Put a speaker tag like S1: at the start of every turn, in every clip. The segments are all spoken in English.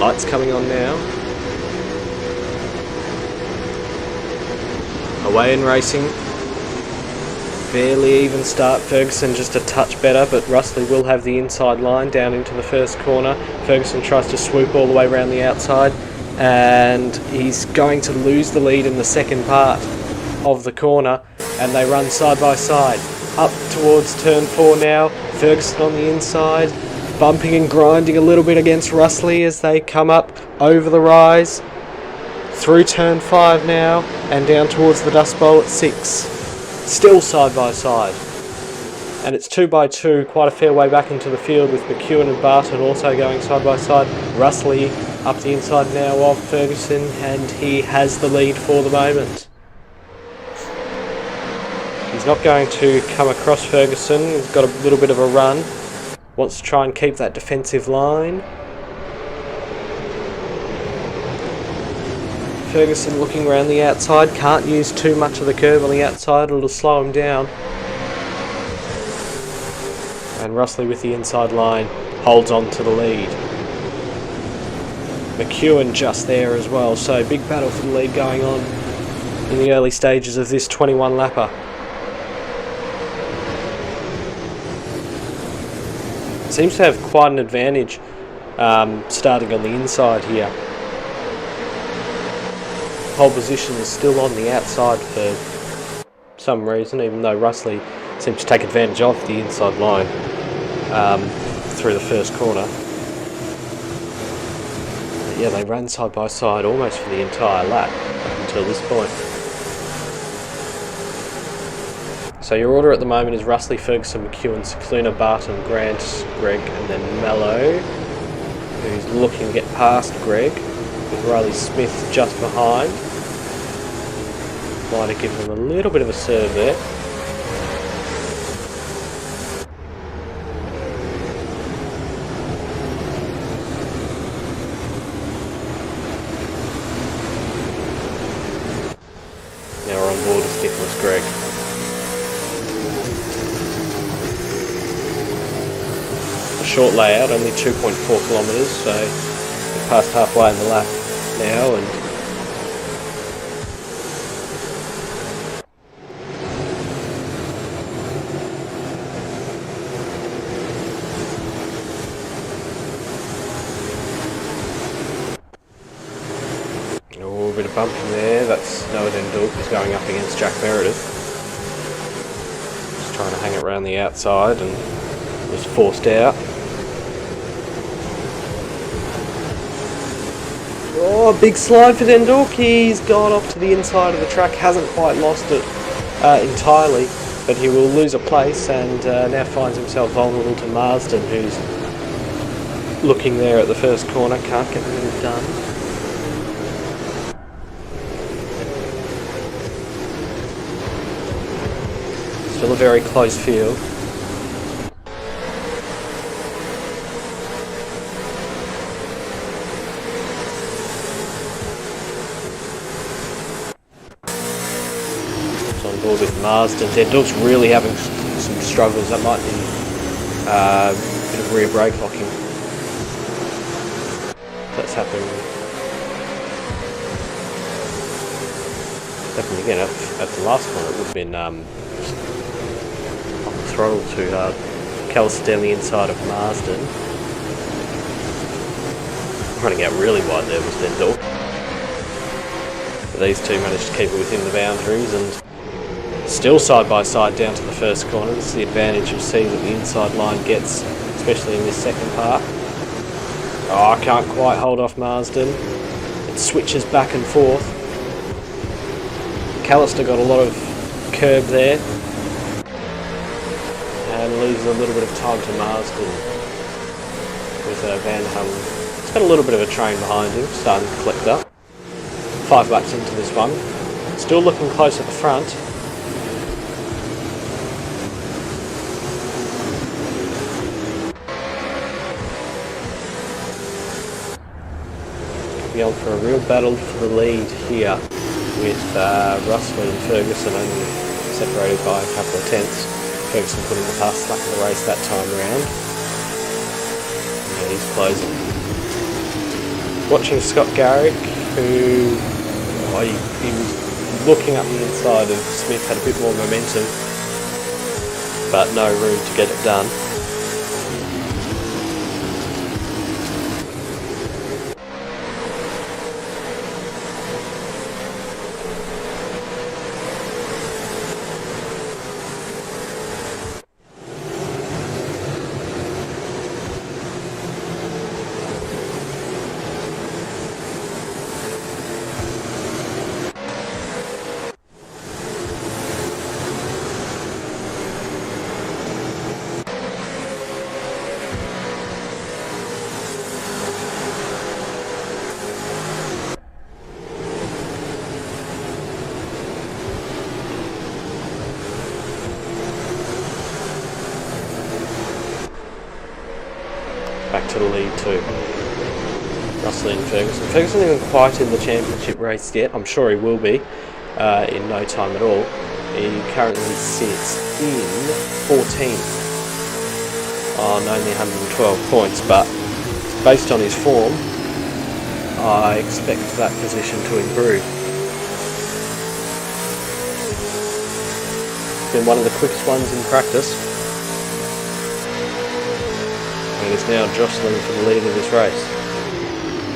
S1: Lights coming on now. Away in racing. Fairly even start. Ferguson just a touch better, but Russley will have the inside line down into the first corner. Ferguson tries to swoop all the way around the outside, and he's going to lose the lead in the second part of the corner, and they run side by side. Up towards turn 4 now. Ferguson on the inside, bumping and grinding a little bit against Russley as they come up over the rise. Through turn 5 now, and down towards the Dust Bowl at 6. Still side by side, and it's 2 by 2, quite a fair way back into the field, with McEwen and Barton also going side by side. Russley up the inside now of Ferguson, and he has the lead for the moment. He's not going to come across Ferguson. He's got a little bit of a run, wants to try and keep that defensive line. Ferguson looking around the outside, can't use too much of the curve on the outside, it'll slow him down. And Russley with the inside line holds on to the lead. McEwen just there as well, so big battle for the lead going on in the early stages of this 21 lapper. Seems to have quite an advantage starting on the inside here. Pole position is still on the outside for some reason, even though Russley seems to take advantage of the inside line through the first corner. But yeah, they ran side by side almost for the entire lap up until this point. So your order at the moment is Russley, Ferguson, McEwen, Cicluna, Barton, Grant, Greg, and then Mello, who's looking to get past Greg, with Riley Smith just behind. Might have given him a little bit of a serve there. Now we're on board with Nicholas Gregg. A short layout, only 2.4 kilometres, so we're past halfway in the lap now, and a bit of bumping there. That's Noah Denduk who's going up against Jack Meredith. Just trying to hang it around the outside and was forced out. Oh, big slide for Denduk. He's gone off to the inside of the track, hasn't quite lost it entirely, but he will lose a place and now finds himself vulnerable to Marsden, who's looking there at the first corner, can't get the move done. Still a very close field. On board with Marsden. Denduk's really having some struggles. That might be a bit of rear brake locking. That's happening again at the last one. It would have been on the throttle too hard. Callister down the inside of Marsden. Running out really wide there was Denduk. But these two managed to keep it within the boundaries, and still side by side down to the first corner. This is the advantage of seeing that the inside line gets, especially in this second part. Oh, I can't quite hold off Marsden. It switches back and forth. Callister got a lot of curb there and loses a little bit of time to Marsden with Van Hummel. He's got a little bit of a train behind him, starting to collect up. 5 laps into this one. Still looking close at the front. Be on for a real battle for the lead here, with Russley and Ferguson only separated by a couple of tenths. Ferguson putting the fast slack of the race that time around. Yeah, he's closing. Watching Scott Garrick, who he was looking up the inside of Smith, had a bit more momentum, but no room to get it done. Back to the lead too. Russell and Ferguson. Ferguson isn't quite in the championship race yet. I'm sure he will be in no time at all. He currently sits in 14th on only 112 points, but based on his form, I expect that position to improve. Been one of the quickest ones in practice. And is now jostling for the lead of this race.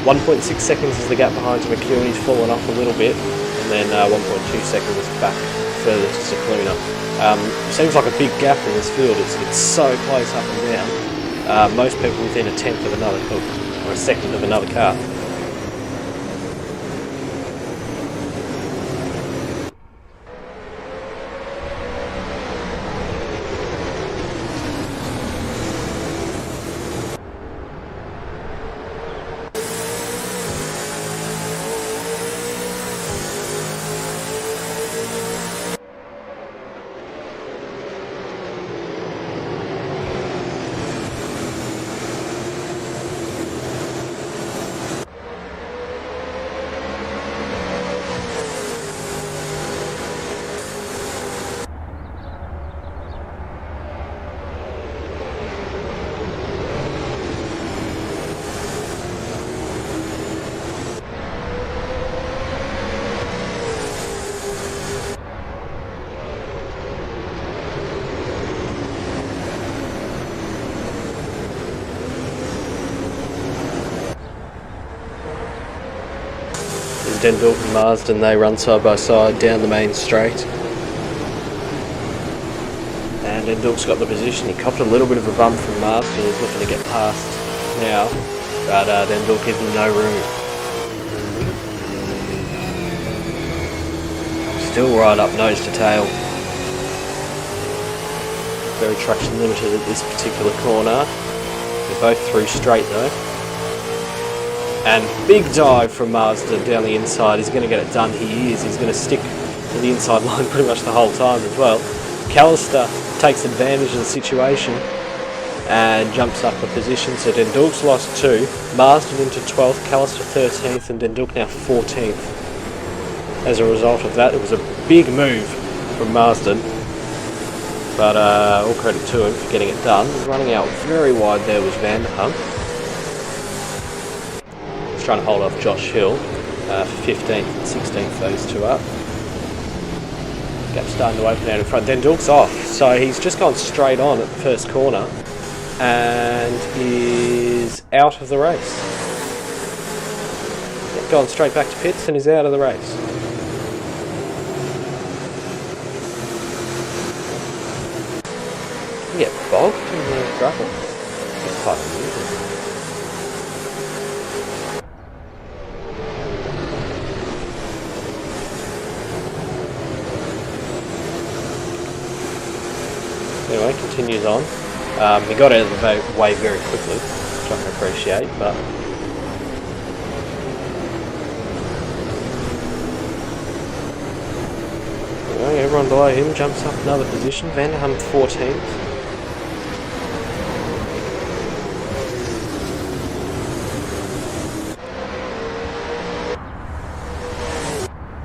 S1: 1.6 seconds is the gap behind to McEwen. He's fallen off a little bit, and then 1.2 seconds back further to Cicluna. Seems like a big gap in this field. It's so close up and down. Most people within a tenth of another or a second of another car. Dendorf and Marsden, they run side by side down the main straight. And Dendorf's got the position. He copped a little bit of a bump from Marsden. He's looking to get past now, but Dendorf gives him no room. Still right up nose to tail. Very traction limited at this particular corner. They're both through straight though. And big dive from Marsden down the inside. He's going to get it done. He is. He's going to stick to the inside line pretty much the whole time as well. Callister takes advantage of the situation and jumps up a position. So Dendulk's lost 2. Marsden into 12th, Callister 13th, and Dendulk now 14th. As a result of that, it was a big move from Marsden. But all credit to him for getting it done. Running out very wide there was Vanderham. Trying to hold off Josh Hill for 15th and 16th, those two up. Gap starting to open out in front. Dendulk's off, so he's just gone straight on at the first corner and is out of the race. Gone straight back to pits and is out of the race. You get bogged in the gravel. It's quite unusual. Anyway, continues on. He got out of the way very quickly, which I can appreciate, but anyway, everyone below him jumps up another position. Vanderham 14th.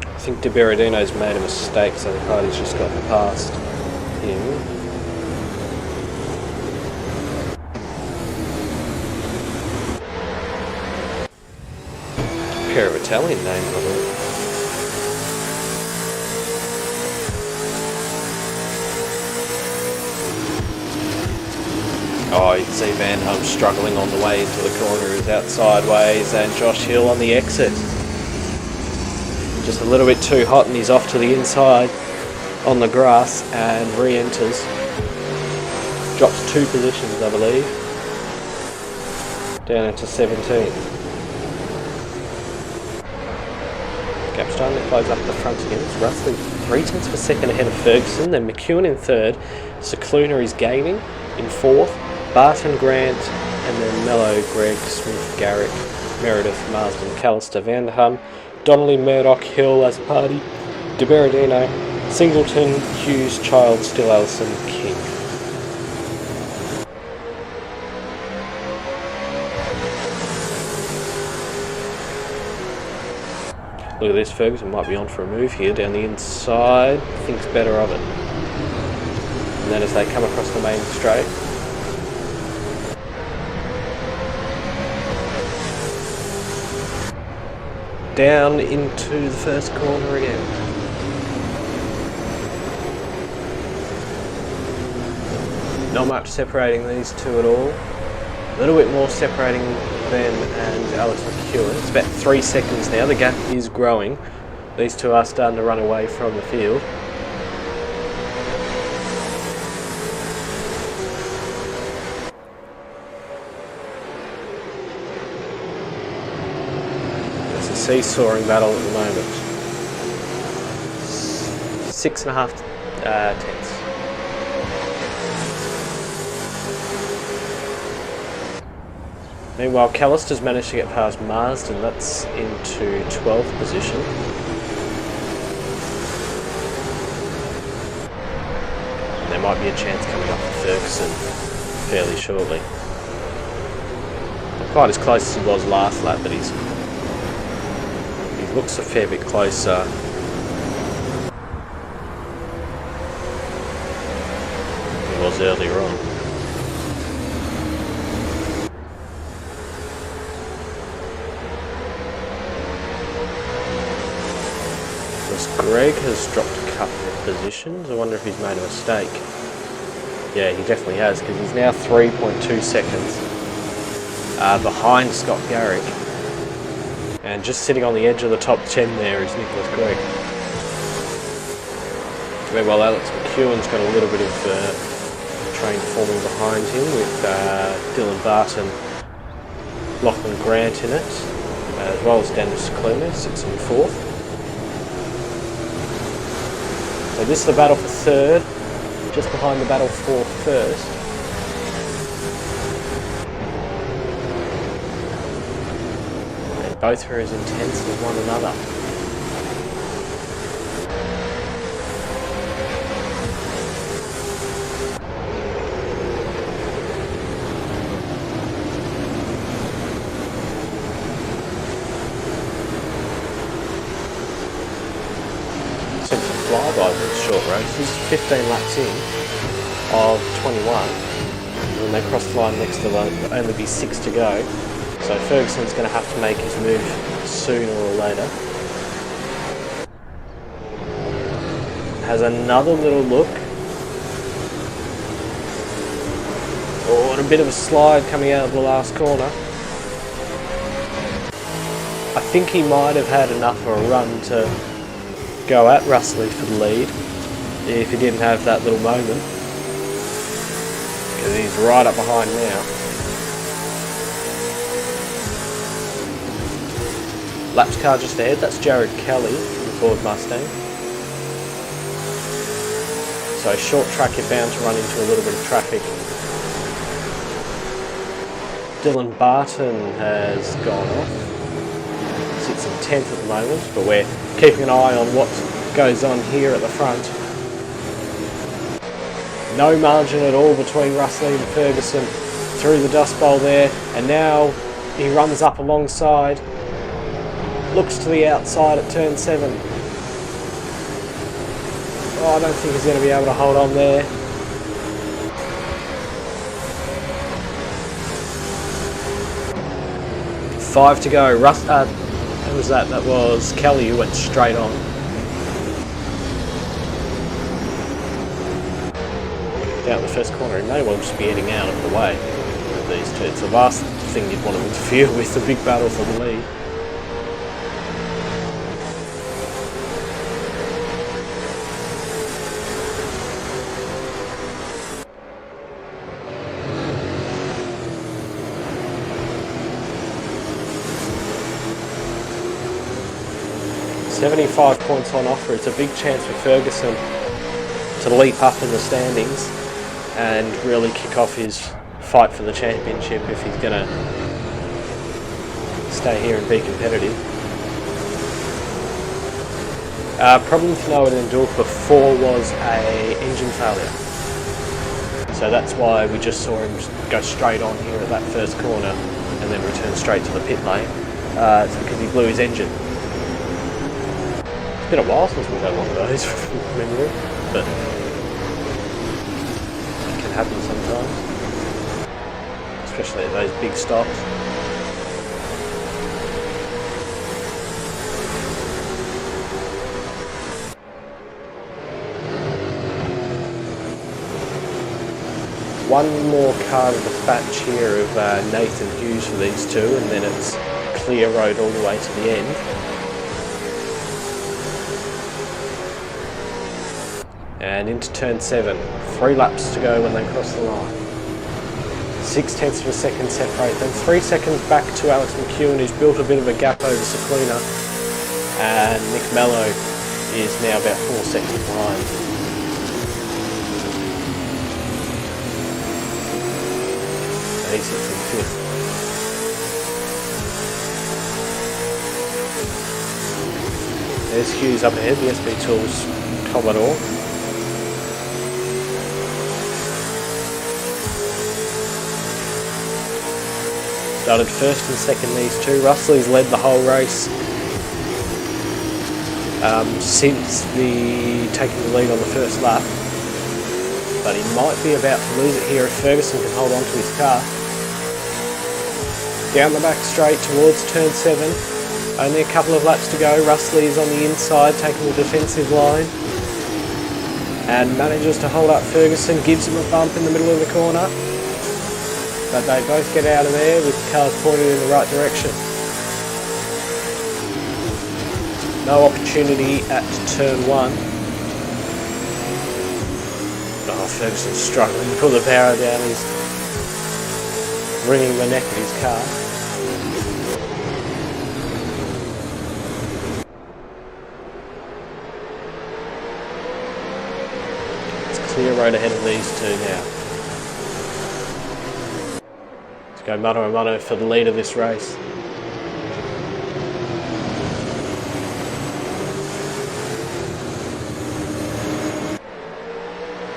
S1: I think De Berardino's made a mistake, so the party's just gotten past him. pair of Italian names, I believe. Oh, you can see Van Hum struggling on the way into the corner. He's out sideways, and Josh Hill on the exit. Just a little bit too hot, and he's off to the inside on the grass and re-enters. Drops 2 positions, I believe. Down into 17th. Gap starting to close up the front again. It's roughly 3/10 of a second ahead of Ferguson. Then McEwen in 3rd. Secluna is gaining in 4th. Barton, Grant, and then Mello, Greg, Smith, Garrick, Meredith, Marsden, Callister, Vanderham, Donnelly, Murdoch, Hill as a party, De Berardino, Singleton, Hughes, Child, Still Allison, King. Look at this, Ferguson might be on for a move here down the inside, thinks better of it. And then as they come across the main straight, down into the first corner again. Not much separating these two at all. A little bit more separating Ben and Alex McEwen. It's about 3 seconds now. The gap is growing. These two are starting to run away from the field. It's a seesawing battle at the moment. 6.5 tenths. Meanwhile, Callister's managed to get past Marsden. That's into 12th position. And there might be a chance coming up for Ferguson fairly shortly. Not quite as close as he was last lap, but he looks a fair bit closer. He was earlier on. Greg has dropped a couple of positions. I wonder if he's made a mistake. Yeah, he definitely has, because he's now 3.2 seconds behind Scott Garrick. And just sitting on the edge of the top 10 there is Nicholas Gregg. Meanwhile, Alex McEwen's got a little bit of train forming behind him with Dylan Barton, Lachlan Grant in it, as well as Dennis Cluner, 6th and 4th. So this is the battle for 3rd, just behind the battle for 1st. And both are as intense as one another. Flybys in short race. He's 15 laps in of 21. And when they cross the line next to the only be 6 to go. So Ferguson's going to have to make his move sooner or later. Has another little look. Oh, and a bit of a slide coming out of the last corner. I think he might have had enough of a run to go at Russley for the lead if he didn't have that little moment, because he's right up behind now. Laps car just ahead, that's Jared Kelly from the Ford Mustang. So short track, you're bound to run into a little bit of traffic. Dylan Barton has gone off. Sits in 10th at the moment, but we're keeping an eye on what goes on here at the front. No margin at all between Russley and Ferguson through the Dust Bowl there, and now he runs up alongside, looks to the outside at turn 7. Oh, I don't think he's going to be able to hold on there. Five to go. Who was that? That was Kelly, who went straight on. Down the first corner, and may well just be heading out of the way of these two. It's the last thing you'd want to interfere with, the big battle for the lead. $75 points on offer. It's a big chance for Ferguson to leap up in the standings and really kick off his fight for the championship if he's going to stay here and be competitive. Problem for Noah Dundalk before was a engine failure, so that's why we just saw him go straight on here at that first corner and then return straight to the pit lane. It's because he blew his engine. It's been a while since we've had one of those from memory, but it can happen sometimes, especially at those big stops. One more car of the batch here of Nathan Hughes for these two, and then it's clear road all the way to the end. And into turn 7, 3 laps to go when they cross the line. 0.6 of a second separate them, 3 seconds back to Alex McEwen, who's built a bit of a gap over Sequina, and Nick Mello is now about 4 seconds behind. So he sits in 5th. There's Hughes up ahead, the SB Tools top it all. Started first and second these two. Russell's led the whole race since taking the lead on the first lap, but he might be about to lose it here if Ferguson can hold on to his car. Down the back straight towards turn 7, only a couple of laps to go. Russell is on the inside taking the defensive line and manages to hold up Ferguson, gives him a bump in the middle of the corner. But they both get out of there with the cars pointed in the right direction. No opportunity at turn 1. Oh, Ferguson's struggling to pull the power down. He's wringing the neck of his car. It's clear road ahead of these two now. Go mano a mano for the lead of this race.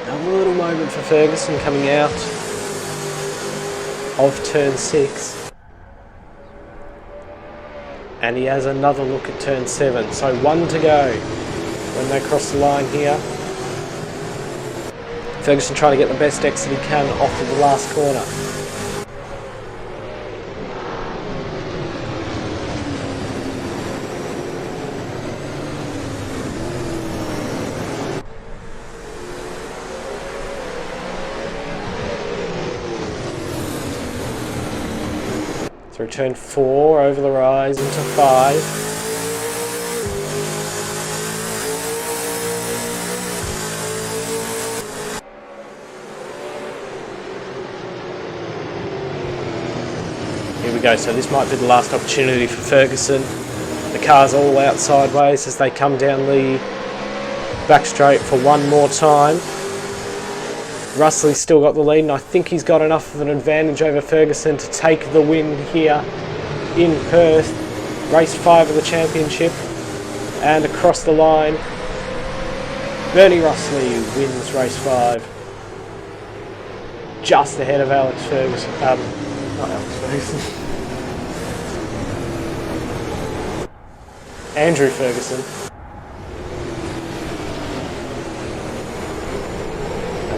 S1: Another little moment for Ferguson coming out of turn 6. And he has another look at turn 7. So 1 to go when they cross the line here. Ferguson trying to get the best exit he can off of the last corner. Through turn 4, over the rise into 5. Here we go, so this might be the last opportunity for Ferguson. The car's all out sideways as they come down the back straight for one more time. Russell's still got the lead, and I think he's got enough of an advantage over Ferguson to take the win here in Perth. Race 5 of the championship, and across the line, Bernie Russell wins race 5. Just ahead of Alex Ferguson. Not Alex Ferguson. Andrew Ferguson.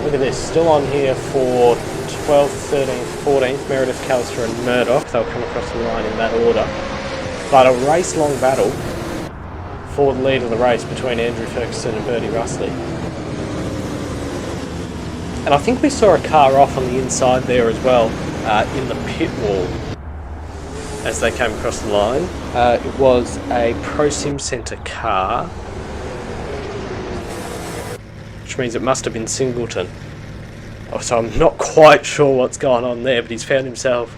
S1: Look at this, still on here for 12th, 13th, 14th, Meredith, Callister and Murdoch. They'll come across the line in that order. But a race-long battle for the lead of the race between Andrew Ferguson and Bernie Russley. And I think we saw a car off on the inside there as well, in the pit wall, as they came across the line. It was a Pro Sim Centre car, which means it must have been Singleton. So I'm not quite sure what's going on there, but he's found himself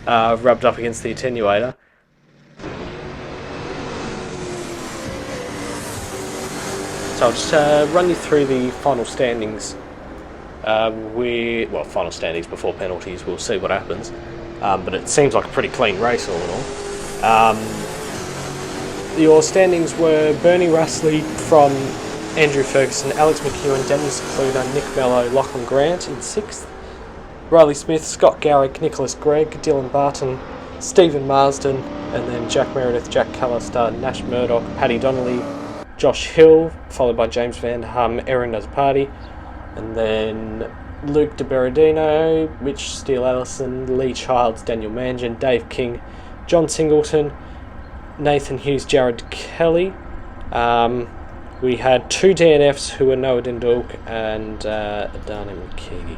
S1: rubbed up against the attenuator. So I'll just run you through the final standings. Final standings before penalties, we'll see what happens. But it seems like a pretty clean race all in all. Your standings were Bernie Russley from Andrew Ferguson, Alex McEwen, Daniel Secluder, Nick Mello, Lachlan Grant in 6th. Riley Smith, Scott Garrick, Nicholas Gregg, Dylan Barton, Stephen Marsden, and then Jack Meredith, Jack Callister, Nash Murdoch, Paddy Donnelly, Josh Hill, followed by James Van Hum, Erin Nazapati, and then Luke De Berardino, Mitch Steele-Allison, Lee Childs, Daniel Mangan, Dave King, John Singleton, Nathan Hughes, Jared Kelly. We had 2 DNFs who were Noah Dinduk and Adana McKee.